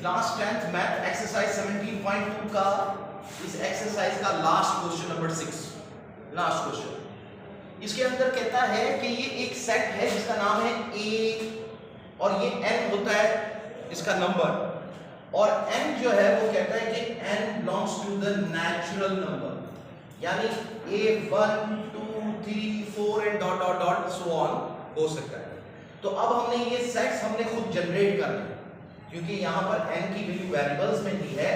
Class 10th math exercise 17.2 का इस exercise का last question number 6, last question. इसके अंदर कहता है कि ये एक सेट है जिसका नाम है ए और ये n होता है इसका नंबर, और n जो है वो कहता है कि n belongs to the natural number, यानी a 1 2 3 4 and dot dot dot so on हो सकता है। तो अब हमने ये सेट्स हमने खुद जनरेट करने, क्योंकि यहाँ पर n की वैल्यू वेरिएबल्स में दी है,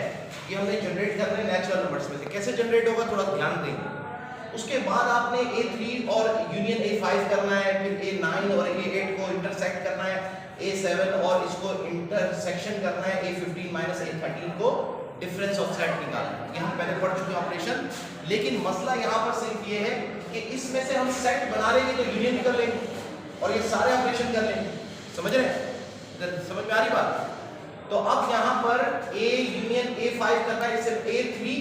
ये हमने जनरेट करने नेचुरल नंबर्स में से। कैसे जनरेट होगा थोड़ा ध्यान देंगे। उसके बाद आपने a3 और यूनियन a5 करना है, फिर a9 और a8 को इंटरसेक्ट करना है, a7 और इसको इंटरसेक्शन करना है, a15 माइनस a13 को डिफरेंस ऑफ सेट निकालना है। ये हम पहले पढ़ चुके हैं ऑपरेशन, लेकिन मसला यहाँ पर सिर्फ ये है कि इसमें से हम सेट बना लेंगे तो यूनियन भी कर लेंगे और ये सारे ऑपरेशन कर लेंगे। समझ रहे हैं? समझ में आ रही बात? तो अब यहाँ पर a यूनियन a5 करना है, सिर्फ a3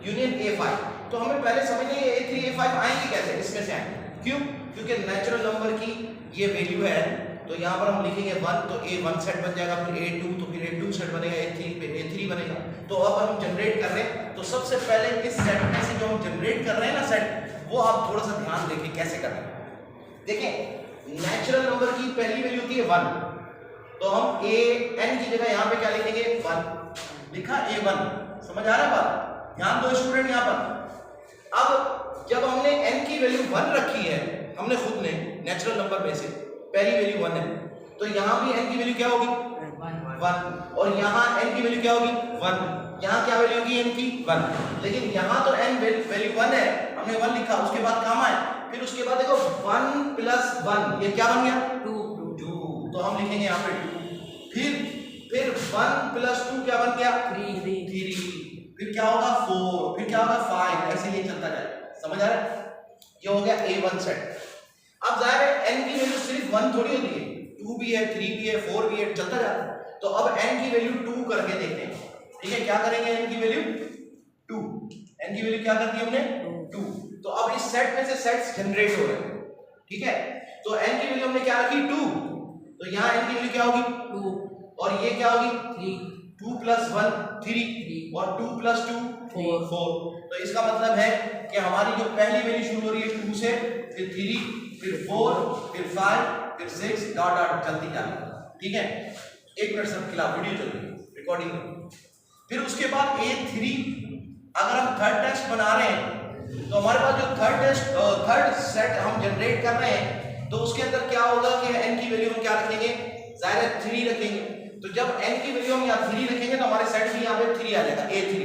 यूनियन a5। तो हमें पहले समझिए ये a3 a5 आएंगे कैसे, इसमें से आएंगे। क्यों? क्योंकि नेचुरल नंबर की ये वैल्यू है, तो यहाँ पर हम लिखेंगे 1 तो a1 सेट बन जाएगा, फिर a2 तो फिर a2 सेट बनेगा, a3 पे a3 बनेगा। तो अब हम जनरेट कर रहे हैं, तो सबसे पहले इस सेट में से जो हम जनरेट कर रहे हैं ना सेट, वो आप थोड़ा सा ध्यान देखें कैसे कर रहे हैं। देखिए नेचुरल नंबर की पहली वैल्यू होती है 1, तो हम a n की जगह यहाँ पे क्या लिखेंगे 1, लिखा a1। समझ आ रहा है बात? ध्यान दो स्टूडेंट यहाँ पर। अब जब हमने n की वैल्यू 1 रखी है, हमने खुद ने नेचुरल नंबर में से पहली वैल्यू 1 है, तो यहाँ भी n की वैल्यू क्या होगी 1, और यहाँ n की वैल्यू क्या होगी 1, यहाँ क्या वैल्यू होगी n की 1। लेकिन यहाँ तो n वैल्यू 1 है, हमने 1 लिखा, उसके बाद काम आए, फिर उसके बाद देखो 1 प्लस 1 ये क्या बन गया 2, तो हम लिखेंगे यहाँ पे 2, फिर 1 प्लस 2 क्या बन गया 3, फिर क्या होगा 4, फिर क्या होगा 5, ऐसे ये चलता जाएगा। समझ आ रहा है? ये हो गया a1 सेट। अब जाहिर है n की वैल्यू सिर्फ 1 थोड़ी होती है, 2 भी है, 3 भी है, 4 भी है, चलता जाता है। तो अब n की वैल्यू 2 करके देखते हैं। ठीक है, क्या करेंगे n की वैल्यू 2, n की वैल्यू क्या कर दी हमने 2। तो अब इस सेट में से सेट्स जनरेट हो रहे हैं। ठीक है, तो n की वैल्यू हमने क्या रखी 2, तो यहाँ n की वैल्यू क्या होगी 2, और ये क्या होगी 3, 2 प्लस 1 3, और 2 प्लस 2 4। तो इसका मतलब है कि हमारी जो पहली वैल्यू शुरू हो रही है 2 से, फिर 3, फिर 4, फिर 5, फिर 6 डॉट डॉट चलती जा रही है। ठीक है, एक मिनट सब खिलाफ वीडियो चल रही है रिकॉर्डिंग। फिर उसके बाद a3 अगर हम थर्ड टेस्ट बना रहे हैं, तो हमारे पास जो थर्ड सेट हम जनरेट कर रहे हैं, तो उसके अंदर क्या होगा कि n की वैल्यू हम क्या रखेंगे, जाहिर है 3 रखेंगे। तो जब n की वैल्यू हम यहाँ 3 रखेंगे तो हमारे सेट भी यहाँ पे 3 आ जाएगा, a3।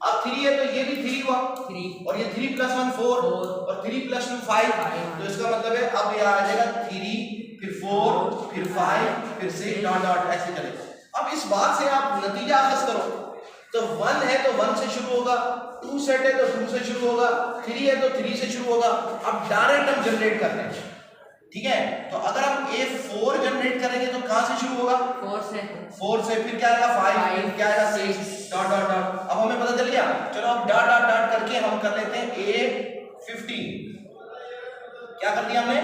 अब 3 है तो ये भी 3 हुआ, 3 और ये 3 प्लस 1 4 और 3 प्लस 2 5। तो इसका मतलब है अब यहाँ आ जाएगा 3, फिर 4, फिर 5, फिर 6 डॉट डॉट ऐसे चलेगा। अब इस बात से आप नतीजा अखज़ करो, तो 1 है तो 1 से शुरू होगा, 2 सेट है तो 2 से शुरू होगा, 3 है तो 3 से शुरू होगा। अब डायरेक्ट हम जनरेट करते हैं। ठीक है, तो अगर हम a4 जनरेट करेंगे तो कहां से शुरू होगा 4 से, फिर क्या आएगा 5, फिर क्या आएगा 6 डॉट डॉट डॉट। अब हमें पता चल गया, चलो अब डॉट डॉट डॉट करके हम कर लेते हैं a15। क्या कर दिया हमने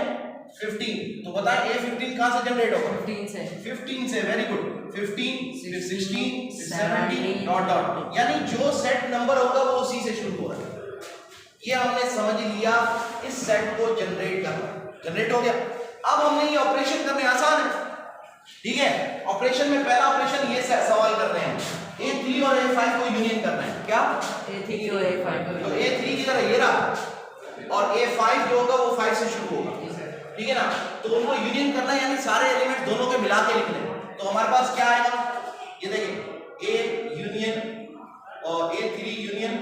15, तो बताएं a15 कहां से जनरेट होगा 15 से। वेरी गुड, 15 फिर 16 फिर 17 डॉट डॉट, यानी जो सेट नंबर होगा वो उसी से शुरू हो रहा है। ये हमने समझ लिया, इस सेट को जनरेट करना, जनरेट हो गया। अब हमने ये ऑपरेशन करने आसान है। ठीक है, ऑपरेशन में पहला ऑपरेशन ये सवाल कर रहे हैं, a3 और a5 को यूनियन करना है। क्या a3 और a5 तो a3 की तरह ये रहा, और a5 जो होगा वो 5 से शुरू होगा। ठीक है ना, तो उनको यूनियन करना है, यानी सारे एलिमेंट दोनों के मिला के लिखने। तो हमारे पास क्या आएगा, ये देखिए a यूनियन और a3 यूनियन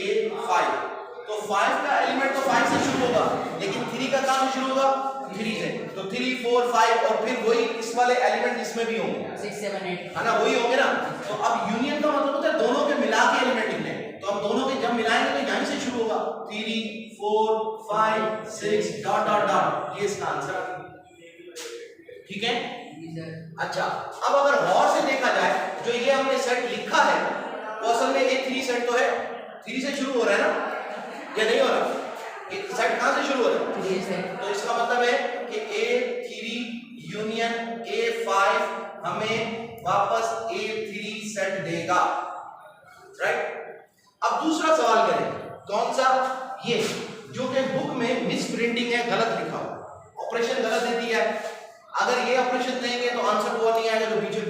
a5। तो 5 का एलिमेंट तो 5 से शुरू होगा, लेकिन 3 का काम शुरू होगा 3 से। तो 3 4 5 और फिर वही इस वाले एलिमेंट इसमें भी होंगे 6 7 8, है ना, वही होंगे ना। तो अब यूनियन का मतलब होता है दोनों के मिला के एलिमेंट लिखने। तो हम दोनों के जब मिलाएंगे तो यहीं से शुरू होगा 3 4 5 6 डॉट डॉट डॉट, ये इसका आंसर। ठीक है, अच्छा अब अगर गौर से देखा जाए, जो ये हमने सेट लिखा है वो असल में a3 सेट तो है, 3 से शुरू हो रहा है ना, या नहीं हो रहा? ये सेट कहां से शुरू हो रहा है 3 से। तो इसका मतलब है कि a3 यूनियन a5 हमें वापस A3 सेट देगा, राइट। अब दूसरा सवाल करें, कौन सा, ये जो कि बुक में मिस प्रिंटिंग है, गलत लिखा हो, ऑपरेशन गलत दे दिया है। अगर ये ऑपरेशन देंगे तो आंसर वो नहीं आएगा जो पीछे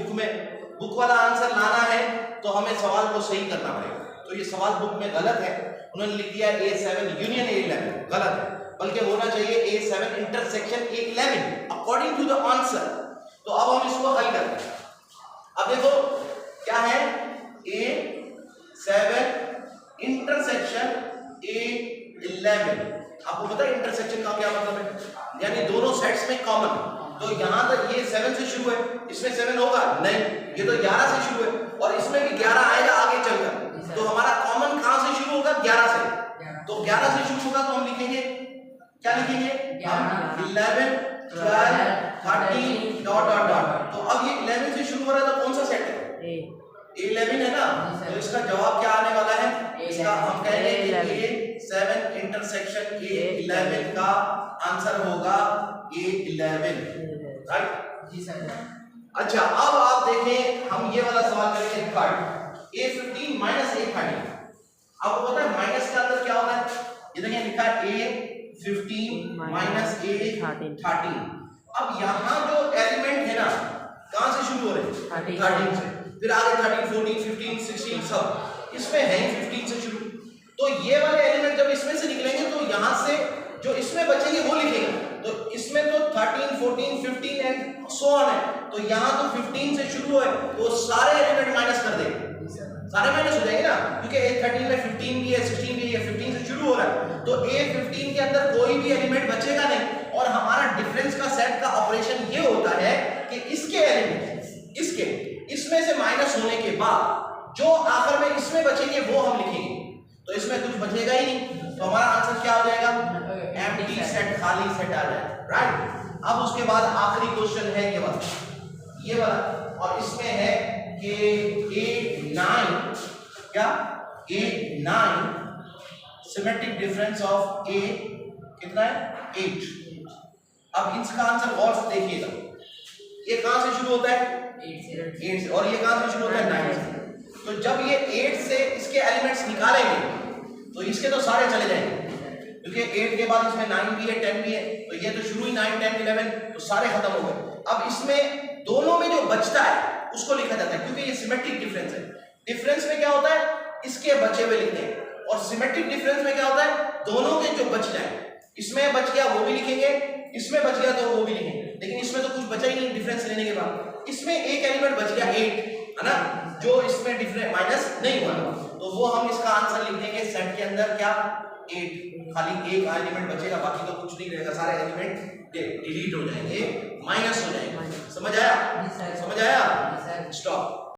बुक वाला आंसर लाना है तो हमें सवाल को सही करना पड़ेगा। तो ये सवाल बुक में गलत है, उन्होंने लिख दिया A7 यूनियन A11, गलत है, बल्कि होना चाहिए A7 intersection A11 according to the answer. तो अब हम इसको हल करते हैं। अब देखो क्या है, A7 इंटरसेक्शन A11, आपको पता है इंटरसेक्शन का क्या मतलब है, यानी दोनों सेट्स में कॉमन। तो यहां तक ये 7 से शुरू है, इसमें 7 होगा नहीं, ये तो 11 से शुरू है और इसमें भी 11 आएगा आगे चलकर। तो हमारा कॉमन कहां से शुरू होगा, 11 से। तो 11 से शुरू होगा तो हम लिखेंगे, क्या लिखेंगे, 11 12 13 डॉट डॉट डॉट। तो अब ये 11 से शुरू हो रहा है तो कौन सा सेट है, A11 है ना। तो इसका जवाब क्या आने वाला है, इसका हम कहेंगे कि A7 इंटरसेक्शन A11 का आंसर होगा A11, राइट जी सर। अच्छा अब आप देखें, हम ये वाला सवाल करेंगे थर्ड, A15 माइनस A13। आपको पता है माइनस के अंदर क्या होता है, ये देखिए लिखा है A15 माइनस A13। अब यहाँ जो एलिमेंट है ना, कहाँ से शुरू हो रहे हैं, 13 से, फिर आगे 13 14 15 16 सब इसमें है 15 से शुरू। तो ये वाले एलिमेंट जब इसमें से निकलेंगे तो यहाँ से जो इसमें बचेंगे वो लिखेंगे। तो इसमें तो 13 14 15 एंड सो ऑन है, तो यहाँ तो 15 से शुरू है तो सारे एलिमेंट माइनस कर देंगे, सारे माइनस हो जाएंगे ना, क्योंकि A13 में 15 भी है 16 भी है, 15 से शुरू हो रहा है। तो A15 के अंदर कोई भी एलिमेंट बचेगा नहीं और हमारा डिफरेंस का सेट का ऑपरेशन ये होता है कि इसके एलिमेंट इसके इसमें से माइनस होने के बाद जो आखिर में इसमें बचेंगे वो हम लिखेंगे। तो इसमें कुछ बचेगा ही नहीं, तो हमारा आंसर क्या हो जाएगा, एम्प्टी सेट, खाली सेट आ जाएगा, राइट। अब उसके बाद आखिरी क्वेश्चन है ये वाला और इसमें है कि A9 क्या, A9 symmetric difference of A कितना है, 8। अब इसका आंसर गौर से देखिएगा, ये कहां से शुरू होता है, 8 से, और ये कहां से शुरू होता है, 9 से। तो जब ये 8 से इसके एलिमेंट्स निकालेंगे तो इसके तो सारे चले जाएंगे, क्योंकि 8 के बाद इसमें 9 भी है 10 भी है, तो ये तो शुरू ही 9 10 11, तो सारे खत्म हो गए। अब इसमें दोनों में जो बचता है उसको लिखा जाता है, क्योंकि ये सिमेट्रिक डिफरेंस है। डिफरेंस में क्या होता है, इसके बचे हुए लिखते हैं, और सिमेट्रिक डिफरेंस में क्या होता है, दोनों के जो बच जाए, इसमें बच गया वो भी लिखेंगे, इसमें बच गया तो वो भी लिखेंगे, लेकिन इसमें तो कुछ बचा ही नहीं डिफरेंस लेने के बाद। इसमें एक एलिमेंट बच गया 8 है ना, जो इसमें डिफरेंस माइनस नहीं हुआ, तो वो हम इसका आंसर लिख देंगे सेट के अंदर क्या, 8। खाली एक एलिमेंट बचेगा, बाकी तो कुछ नहीं रहेगा, सारे एलिमेंट डिलीट हो जाएंगे, माइनस हो जाएंगे। समझ आया, समझ आया, स्टॉप।